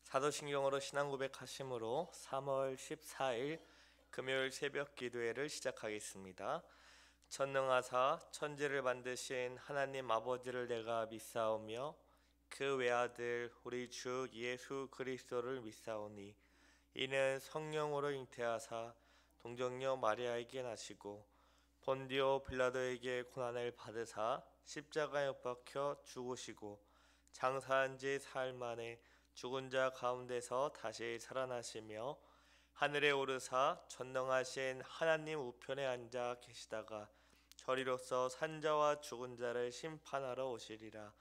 사도신경으로 신앙 고백하심으로 3월 14일 금요일 새벽 기도회를 시작하겠습니다. 전능하사 천지를 만드신 하나님 아버지를 내가 믿사오며 그 외아들 우리 주 예수 그리스도를 믿사오니 이는 성령으로 잉태하사 동정녀 마리아에게 나시고 본디오 빌라도에게 고난을 받으사 십자가에 못 박혀 죽으시고 장사한 지 사흘 만에 죽은 자 가운데서 다시 살아나시며 하늘에 오르사 전능하신 하나님 우편에 앉아 계시다가 저리로서 산자와 죽은 자를 심판하러 오시리라.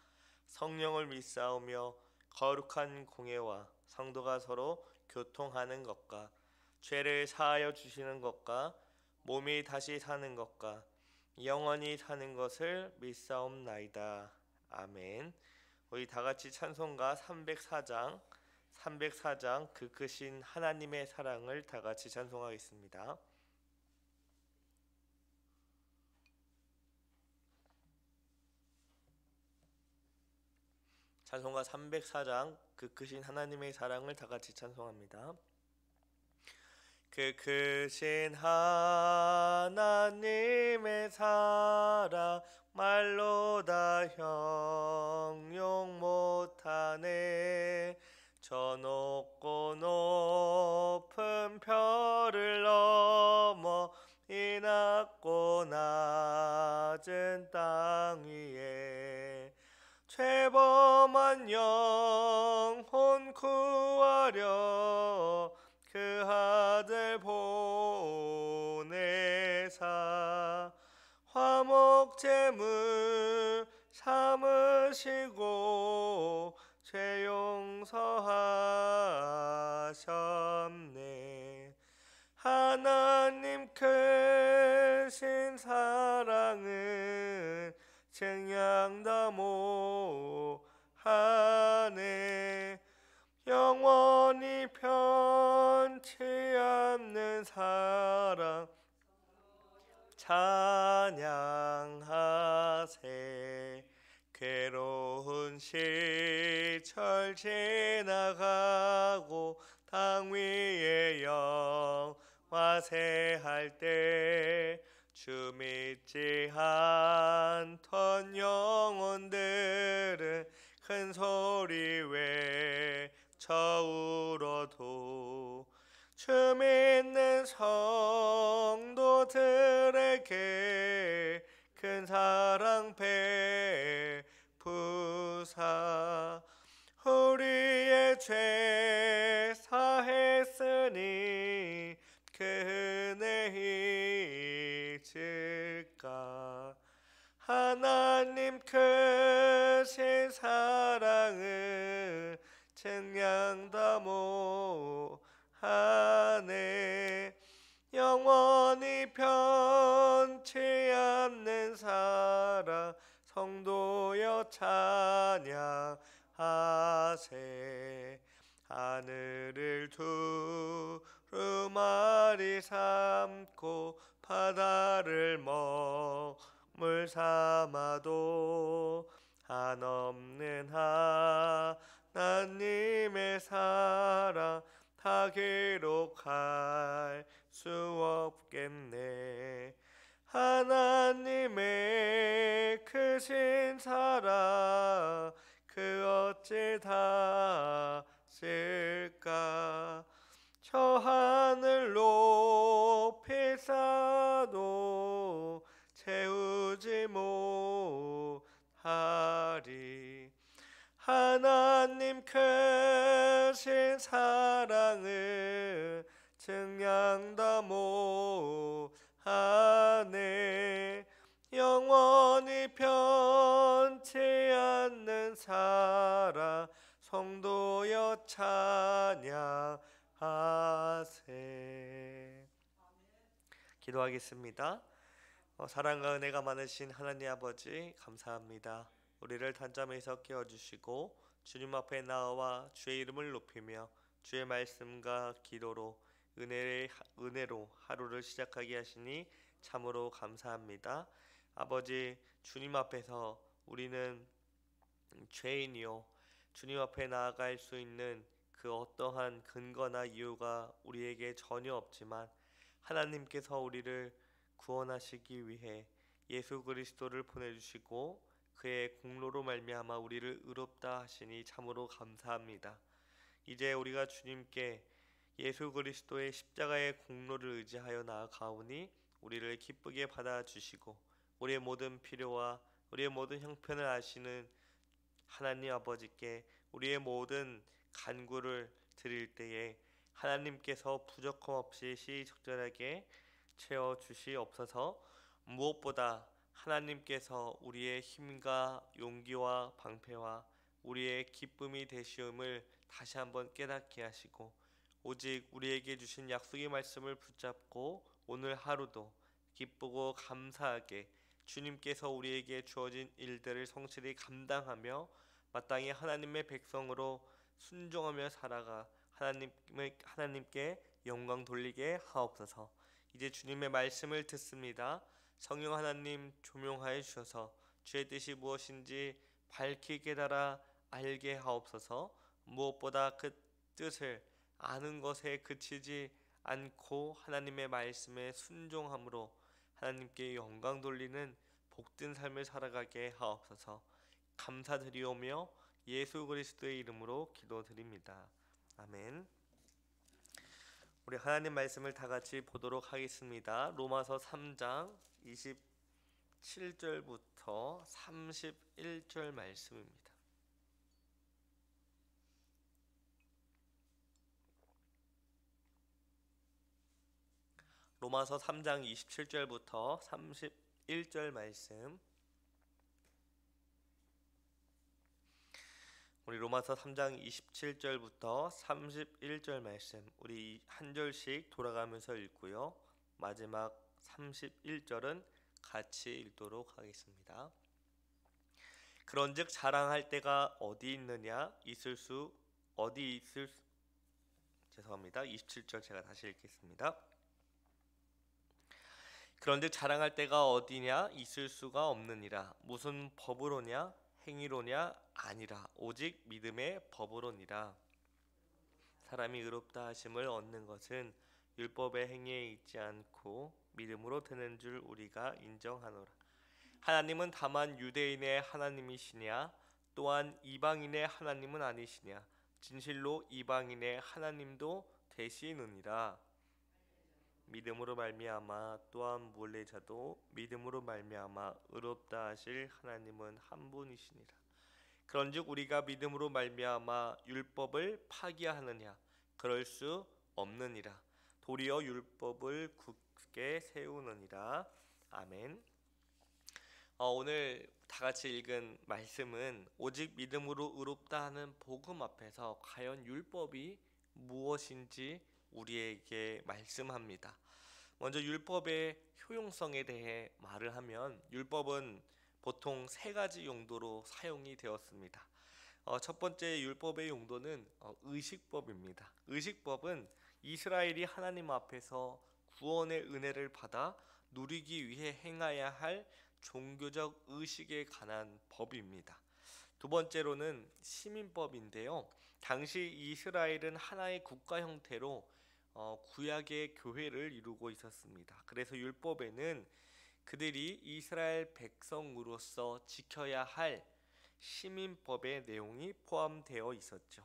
성령을 믿사오며 거룩한 공예와 성도가 서로 교통하는 것과 죄를 사하여 주시는 것과 몸이 다시 사는 것과 영원히 사는 것을 믿사옵나이다. 아멘. 우리 다같이 찬송가 304장 그 크신 하나님의 사랑을 다같이 찬송하겠습니다. 찬송가 304장 그 크신 하나님의 사랑을 다같이 찬송합니다. 그 크신 하나님의 사랑 말로 다 형용 못하네. 저 높고 높은 별을 넘어 이 낮고 낮은 땅 위에 죄범한 영혼 구하려 그 아들 보내사 화목제물 삼으시고 죄 용서하셨네. 하나님 크신 사랑은 증량다 못하네. 영원히 변치 않는 사랑 찬양하세. 괴로운 시절 지나가고 땅 위에 영화세할 때 주 믿지 않던 영혼들은 큰 소리 외쳐 울어도 주 믿는 성도들에게 큰 사랑 베푸사 우리의 죄 사했으니 그 은혜 잊을까. 하나님 크신 사랑은 증량다 못하네. 영원히 변치 않는 사랑 성도여 찬양하세. 하늘을 두루마리 삼고 바다를 먹물 삼아도 한없는 하나님의 사랑 다 기록할 수 없겠네. 하나님의 크신 사랑 그 어찌 다 쓸까. 저 하늘 높이 쌓아도 채우지 못하리. 하나님 크신 사랑을 증량다 못하네. 영원히 변치 않는 사랑 성도여 찬양하세. 기도하겠습니다. 사랑과 은혜가 많으신 하나님 아버지 감사합니다. 우리를 단잠에서 깨워주시고 주님 앞에 나와 주의 이름을 높이며 주의 말씀과 기도로 은혜로 하루를 시작하게 하시니 참으로 감사합니다. 아버지, 주님 앞에서 우리는 죄인이요 주님 앞에 나아갈 수 있는 그 어떠한 근거나 이유가 우리에게 전혀 없지만 하나님께서 우리를 구원하시기 위해 예수 그리스도를 보내주시고 그의 공로로 말미암아 우리를 의롭다 하시니 참으로 감사합니다. 이제 우리가 주님께 예수 그리스도의 십자가의 공로를 의지하여 나아가오니 우리를 기쁘게 받아주시고 우리의 모든 필요와 우리의 모든 형편을 아시는 하나님 아버지께 우리의 모든 간구를 드릴 때에 하나님께서 부족함 없이 시적절하게 채워 주시옵소서. 무엇보다 하나님께서 우리의 힘과 용기와 방패와 우리의 기쁨이 되시음을 다시 한번 깨닫게 하시고 오직 우리에게 주신 약속의 말씀을 붙잡고 오늘 하루도 기쁘고 감사하게 주님께서 우리에게 주어진 일들을 성실히 감당하며 마땅히 하나님의 백성으로 순종하며 살아가 하나님께 영광 돌리게 하옵소서. 이제 주님의 말씀을 듣습니다. 성령 하나님 조명하여 주셔서 주의 뜻이 무엇인지 밝히 깨달아 알게 하옵소서. 무엇보다 그 뜻을 아는 것에 그치지 않고 하나님의 말씀에 순종함으로 하나님께 영광 돌리는 복된 삶을 살아가게 하옵소서. 감사드리오며 예수 그리스도의 이름으로 기도드립니다. 아멘. 우리 하나님 말씀을 다 같이 보도록 하겠습니다. 로마서 3장 27절부터 31절 말씀입니다. 로마서 3장 27절부터 31절 말씀. 우리 로마서 3장 27절부터 31절 말씀 우리 한 절씩 돌아가면서 읽고요. 마지막 31절은 같이 읽도록 하겠습니다. 그런즉 자랑할 때가 어디 있느냐 죄송합니다. 27절 제가 다시 읽겠습니다. 그런즉 자랑할 때가 어디냐 있을 수가 없느니라. 무슨 법으로냐 행위로냐 아니라 오직 믿음의 법으로니라. 사람이 의롭다 하심을 얻는 것은 율법의 행위에 있지 않고 믿음으로 되는 줄 우리가 인정하노라. 하나님은 다만 유대인의 하나님이시냐 또한 이방인의 하나님은 아니시냐. 진실로 이방인의 하나님도 되시느니라. 믿음으로 말미암아 또한 물레자도 믿음으로 말미암아 의롭다 하실 하나님은 한 분이시니라. 그런즉 우리가 믿음으로 말미암아 율법을 파기하느냐 그럴 수 없느니라. 도리어 율법을 굳게 세우느니라. 아멘. 오늘 다 같이 읽은 말씀은 오직 믿음으로 의롭다 하는 복음 앞에서 과연 율법이 무엇인지 우리에게 말씀합니다. 먼저 율법의 효용성에 대해 말을 하면 율법은 보통 세 가지 용도로 사용이 되었습니다. 첫 번째 율법의 용도는 의식법입니다. 의식법은 이스라엘이 하나님 앞에서 구원의 은혜를 받아 누리기 위해 행해야 할 종교적 의식에 관한 법입니다. 두 번째로는 시민법인데요. 당시 이스라엘은 하나의 국가 형태로 구약의 교회를 이루고 있었습니다. 그래서 율법에는 그들이 이스라엘 백성으로서 지켜야 할 시민법의 내용이 포함되어 있었죠.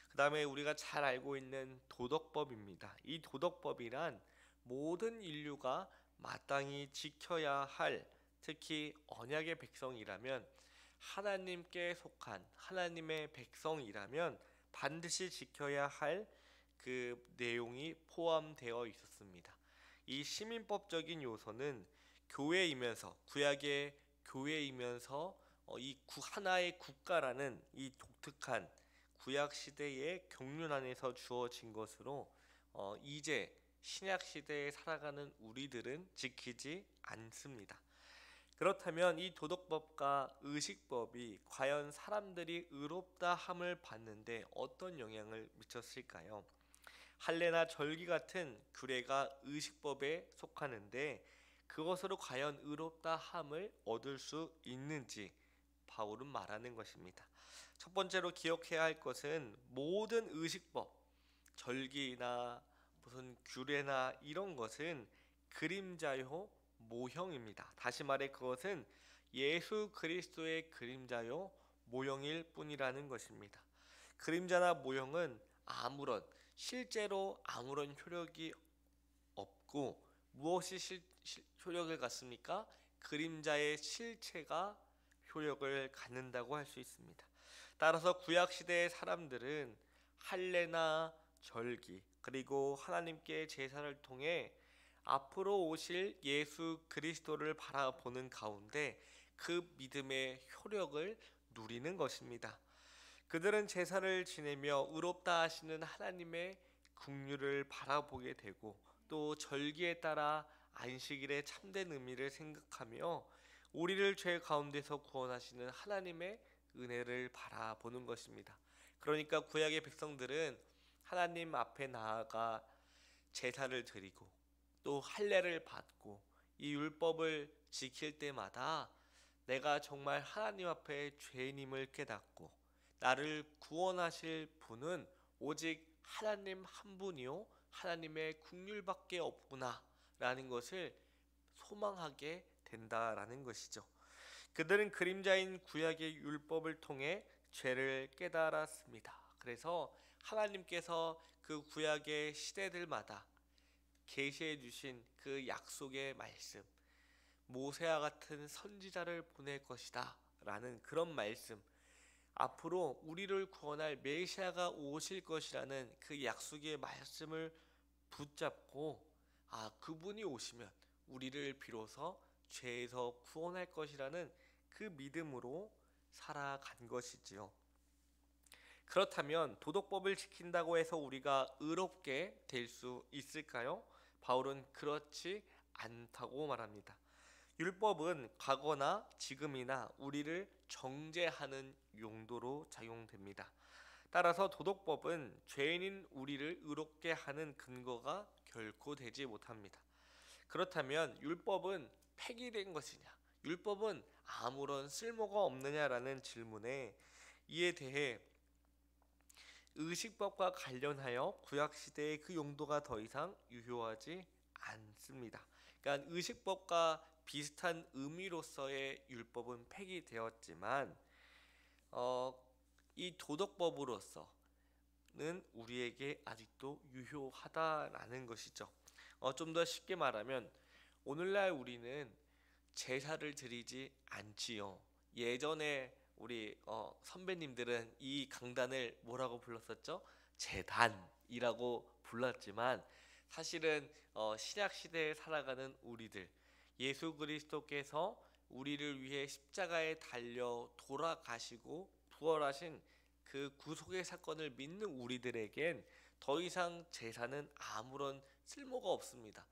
그 다음에 우리가 잘 알고 있는 도덕법입니다. 이 도덕법이란 모든 인류가 마땅히 지켜야 할, 특히 언약의 백성이라면 하나님께 속한 하나님의 백성이라면 반드시 지켜야 할 그 내용이 포함되어 있었습니다. 이 시민법적인 요소는 교회이면서 구약의 교회이면서 이 하나의 국가라는 이 독특한 구약 시대의 경륜 안에서 주어진 것으로 이제 신약 시대에 살아가는 우리들은 지키지 않습니다. 그렇다면 이 도덕법과 의식법이 과연 사람들이 의롭다 함을 받는데 어떤 영향을 미쳤을까요? 할례나 절기 같은 규례가 의식법에 속하는데 그것으로 과연 의롭다 함을 얻을 수 있는지 바울은 말하는 것입니다. 첫 번째로 기억해야 할 것은 모든 의식법, 절기나 무슨 규례나 이런 것은 그림자요 모형입니다. 다시 말해 그것은 예수 그리스도의 그림자요 모형일 뿐이라는 것입니다. 그림자나 모형은 실제로 아무런 효력이 없고 무엇이 효력을 갖습니까? 그림자의 실체가 효력을 갖는다고 할 수 있습니다. 따라서 구약 시대의 사람들은 할례나 절기 그리고 하나님께 제사를 통해 앞으로 오실 예수 그리스도를 바라보는 가운데 그 믿음의 효력을 누리는 것입니다. 그들은 제사를 지내며 의롭다 하시는 하나님의 긍휼을 바라보게 되고 또 절기에 따라 안식일의 참된 의미를 생각하며 우리를 죄 가운데서 구원하시는 하나님의 은혜를 바라보는 것입니다. 그러니까 구약의 백성들은 하나님 앞에 나아가 제사를 드리고 또 할례를 받고 이 율법을 지킬 때마다 내가 정말 하나님 앞에 죄인임을 깨닫고 나를 구원하실 분은 오직 하나님 한 분이요 하나님의 긍휼밖에 없구나 라는 것을 소망하게 된다라는 것이죠. 그들은 그림자인 구약의 율법을 통해 죄를 깨달았습니다. 그래서 하나님께서 그 구약의 시대들마다 계시해 주신 그 약속의 말씀, 모세와 같은 선지자를 보낼 것이다 라는 그런 말씀, 앞으로 우리를 구원할 메시아가 오실 것이라는 그 약속의 말씀을 붙잡고 그분이 오시면 우리를 비로소 죄에서 구원할 것이라는 그 믿음으로 살아간 것이지요. 그렇다면 도덕법을 지킨다고 해서 우리가 의롭게 될 수 있을까요? 바울은 그렇지 않다고 말합니다. 율법은 과거나 지금이나 우리를 정죄하는 용도로 작용됩니다. 따라서 도덕법은 죄인인 우리를 의롭게 하는 근거가 결코 되지 못합니다. 그렇다면 율법은 폐기된 것이냐? 율법은 아무런 쓸모가 없느냐라는 질문에 이에 대해 의식법과 관련하여 구약시대의 그 용도가 더 이상 유효하지 않습니다. 그러니까 의식법과 비슷한 의미로서의 율법은 폐기되었지만 이 도덕법으로서는 우리에게 아직도 유효하다라는 것이죠. 좀 더 쉽게 말하면 오늘날 우리는 제사를 드리지 않지요. 예전에 우리 선배님들은 이 강단을 뭐라고 불렀었죠? 제단이라고 불렀지만 사실은 신약 시대에 살아가는 우리들, 예수 그리스도께서 우리를 위해 십자가에 달려 돌아가시고 부활하신 그 구속의 사건을 믿는 우리들에겐 더 이상 제사는 아무런 쓸모가 없습니다.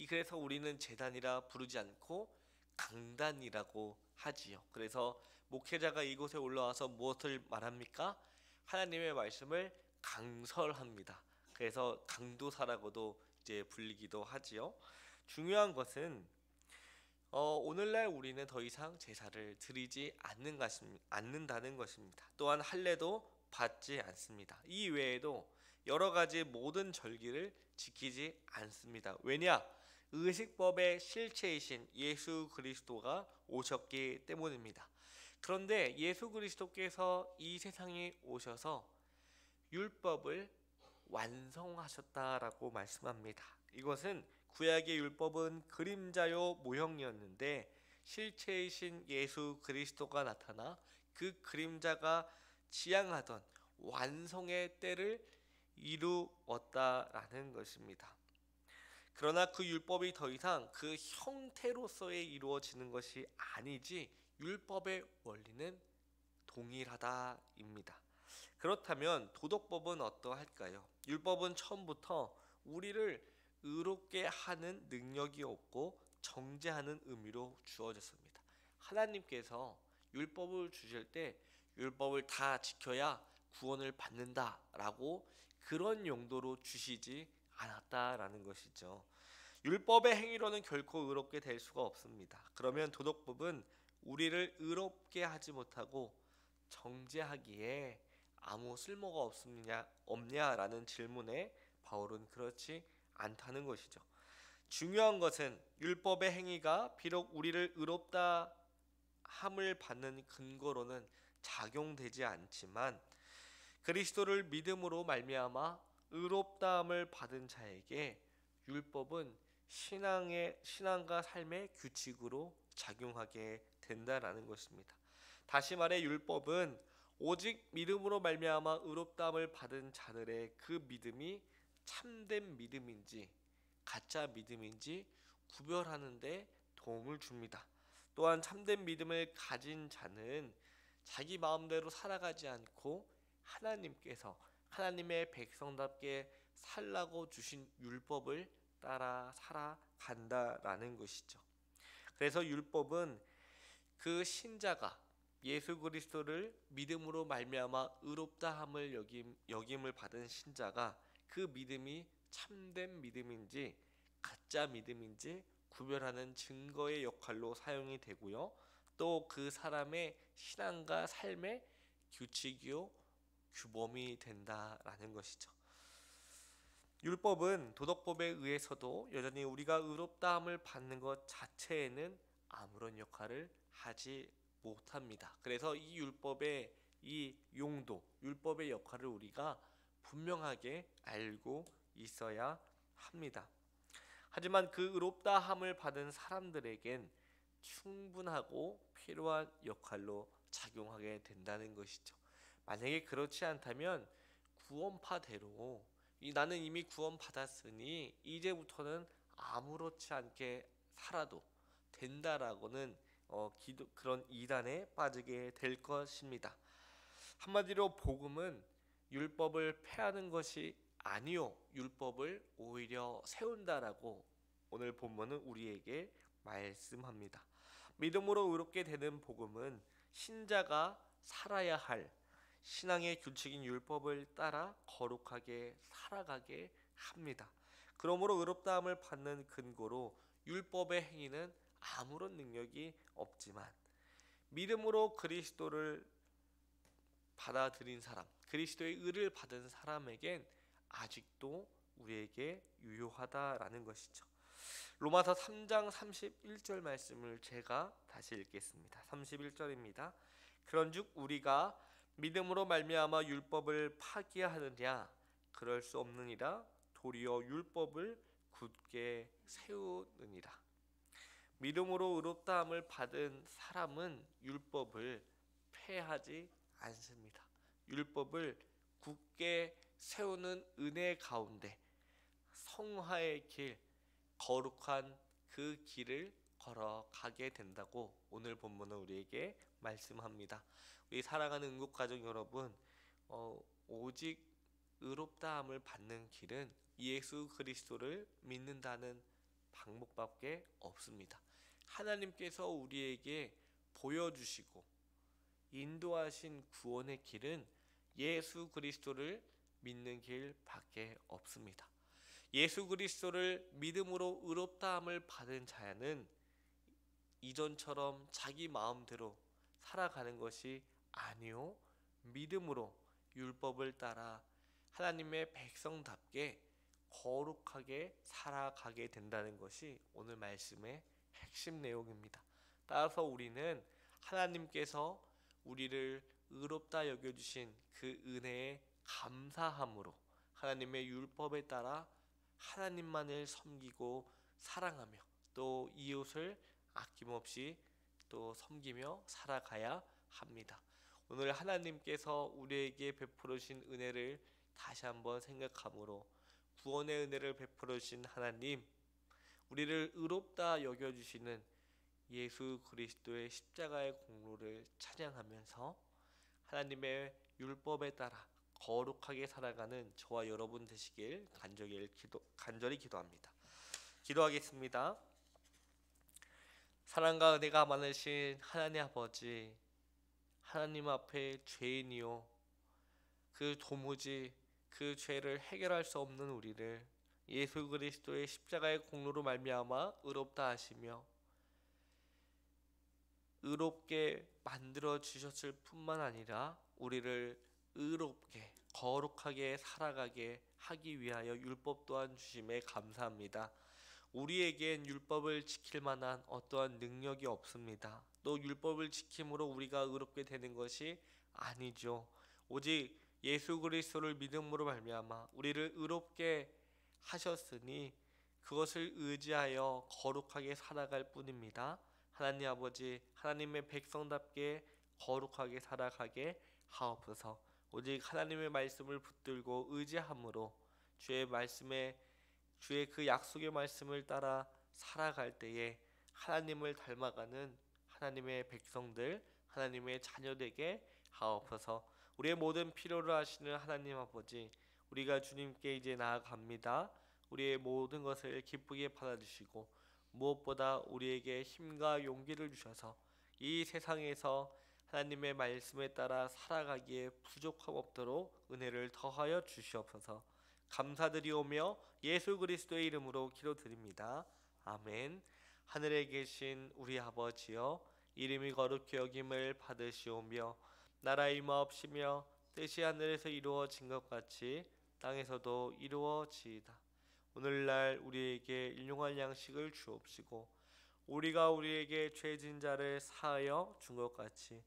그래서 우리는 제단이라 부르지 않고 강단이라고 하지요. 그래서 목회자가 이곳에 올라와서 무엇을 말합니까? 하나님의 말씀을 강설합니다. 그래서 강도사라고도 이제 불리기도 하지요. 중요한 것은 오늘날 우리는 더 이상 제사를 드리지 않는다는 것입니다. 또한 할례도 받지 않습니다. 이 외에도 여러 가지 모든 절기를 지키지 않습니다. 왜냐? 의식법의 실체이신 예수 그리스도가 오셨기 때문입니다. 그런데 예수 그리스도께서 이 세상에 오셔서 율법을 완성하셨다라고 말씀합니다. 이것은 구약의 율법은 그림자요 모형이었는데 실체이신 예수 그리스도가 나타나 그 그림자가 지향하던 완성의 때를 이루었다라는 것입니다. 그러나 그 율법이 더 이상 그 형태로서의 이루어지는 것이 아니지 율법의 원리는 동일하다입니다. 그렇다면 도덕법은 어떠할까요? 율법은 처음부터 우리를 의롭게 하는 능력이 없고 정죄하는 의미로 주어졌습니다. 하나님께서 율법을 주실 때 율법을 다 지켜야 구원을 받는다라고 그런 용도로 주시지 않았다라는 것이죠. 율법의 행위로는 결코 의롭게 될 수가 없습니다. 그러면 도덕법은 우리를 의롭게 하지 못하고 정죄하기에 아무 쓸모가 없냐라는 질문에 바울은 그렇지 않다는 것이죠. 중요한 것은 율법의 행위가 비록 우리를 의롭다 함을 받는 근거로는 작용되지 않지만 그리스도를 믿음으로 말미암아 의롭다함을 받은 자에게 율법은 신앙과 삶의 규칙으로 작용하게 된다라는 것입니다. 다시 말해 율법은 오직 믿음으로 말미암아 의롭다함을 받은 자들의 그 믿음이 참된 믿음인지 가짜 믿음인지 구별하는 데 도움을 줍니다. 또한 참된 믿음을 가진 자는 자기 마음대로 살아가지 않고 하나님께서 하나님의 백성답게 살라고 주신 율법을 따라 살아간다라는 것이죠. 그래서 율법은 그 신자가 예수 그리스도를 믿음으로 말미암아 의롭다함을 여김을 받은 신자가 그 믿음이 참된 믿음인지 가짜 믿음인지 구별하는 증거의 역할로 사용이 되고요. 또 그 사람의 신앙과 삶의 규칙이요 규범이 된다라는 것이죠. 율법은 도덕법에 의해서도 여전히 우리가 의롭다함을 받는 것 자체에는 아무런 역할을 하지 못합니다. 그래서 이 율법의 이 용도, 율법의 역할을 우리가 분명하게 알고 있어야 합니다. 하지만 그 의롭다함을 받은 사람들에겐 충분하고 필요한 역할로 작용하게 된다는 것이죠. 만약에 그렇지 않다면 구원파대로 나는 이미 구원받았으니 이제부터는 아무렇지 않게 살아도 된다라고는 그런 이단에 빠지게 될 것입니다. 한마디로 복음은 율법을 폐하는 것이 아니요 율법을 오히려 세운다라고 오늘 본문은 우리에게 말씀합니다. 믿음으로 의롭게 되는 복음은 신자가 살아야 할 신앙의 규칙인 율법을 따라 거룩하게 살아가게 합니다. 그러므로 의롭다함을 받는 근거로 율법의 행위는 아무런 능력이 없지만 믿음으로 그리스도를 받아들인 사람, 그리스도의 의를 받은 사람에겐 아직도 우리에게 유효하다라는 것이죠. 로마서 3장 31절 말씀을 제가 다시 읽겠습니다. 31절입니다. 그런즉 우리가 믿음으로 말미암아 율법을 파기하느냐 그럴 수 없느니라 도리어 율법을 굳게 세우느니라. 믿음으로 의롭다함을 받은 사람은 율법을 폐하지 않습니다. 율법을 굳게 세우는 은혜 가운데 성화의 길, 거룩한 그 길을 걸어가게 된다고 오늘 본문은 우리에게 말씀합니다. 우리 사랑하는 응급가족 여러분, 오직 의롭다함을 받는 길은 예수 그리스도를 믿는다는 방법밖에 없습니다. 하나님께서 우리에게 보여주시고 인도하신 구원의 길은 예수 그리스도를 믿는 길밖에 없습니다. 예수 그리스도를 믿음으로 의롭다함을 받은 자는 이전처럼 자기 마음대로 살아가는 것이 아니요 믿음으로 율법을 따라 하나님의 백성답게 거룩하게 살아가게 된다는 것이 오늘 말씀의 핵심 내용입니다. 따라서 우리는 하나님께서 우리를 의롭다 여겨주신 그 은혜에 감사함으로 하나님의 율법에 따라 하나님만을 섬기고 사랑하며 또 이웃을 아낌없이 또 섬기며 살아가야 합니다. 오늘 하나님께서 우리에게 베풀어 주신 은혜를 다시 한번 생각함으로 구원의 은혜를 베풀어 주신 하나님, 우리를 의롭다 여겨주시는 예수 그리스도의 십자가의 공로를 찬양하면서 하나님의 율법에 따라 거룩하게 살아가는 저와 여러분 되시길 간절히 기도합니다. 기도하겠습니다. 사랑과 은혜가 많으신 하나님 아버지, 하나님 앞에 죄인이요 도무지 그 죄를 해결할 수 없는 우리를 예수 그리스도의 십자가의 공로로 말미암아 의롭다 하시며 의롭게 만들어 주셨을 뿐만 아니라 우리를 의롭게 거룩하게 살아가게 하기 위하여 율법 또한 주심에 감사합니다. 우리에겐 율법을 지킬 만한 어떠한 능력이 없습니다. 또 율법을 지킴으로 우리가 의롭게 되는 것이 아니죠. 오직 예수 그리스도를 믿음으로 말미암아 우리를 의롭게 하셨으니 그것을 의지하여 거룩하게 살아갈 뿐입니다. 하나님 아버지, 하나님의 백성답게 거룩하게 살아가게 하옵소서. 오직 하나님의 말씀을 붙들고 의지함으로 주의 말씀에 주의 그 약속의 말씀을 따라 살아갈 때에 하나님을 닮아가는 하나님의 백성들, 하나님의 자녀되게 하옵소서. 우리의 모든 필요를 아시는 하나님 아버지, 우리가 주님께 이제 나아갑니다. 우리의 모든 것을 기쁘게 받아주시고 무엇보다 우리에게 힘과 용기를 주셔서 이 세상에서 하나님의 말씀에 따라 살아가기에 부족함 없도록 은혜를 더하여 주시옵소서. 감사드리오며 예수 그리스도의 이름으로 기도드립니다. 아멘. 하늘에 계신 우리 아버지여, 이름이 거룩히 여김을 받으시오며 나라의 임하옵시며 뜻이 하늘에서 이루어진 것 같이 땅에서도 이루어지이다. 오늘날 우리에게 일용할 양식을 주옵시고 우리가 우리에게 죄진 자를 사하여 준 것 같이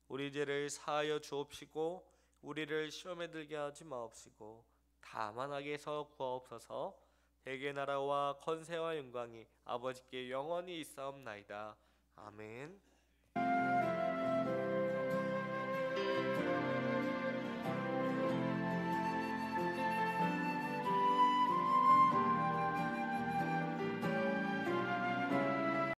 우리 죄를 사하여 주옵시고 우리를 시험에 들게 하지 마옵시고 다만 악에서 구하옵소서. 대개 나라와 권세와 영광이 아버지께 영원히 있사옵나이다. 아멘.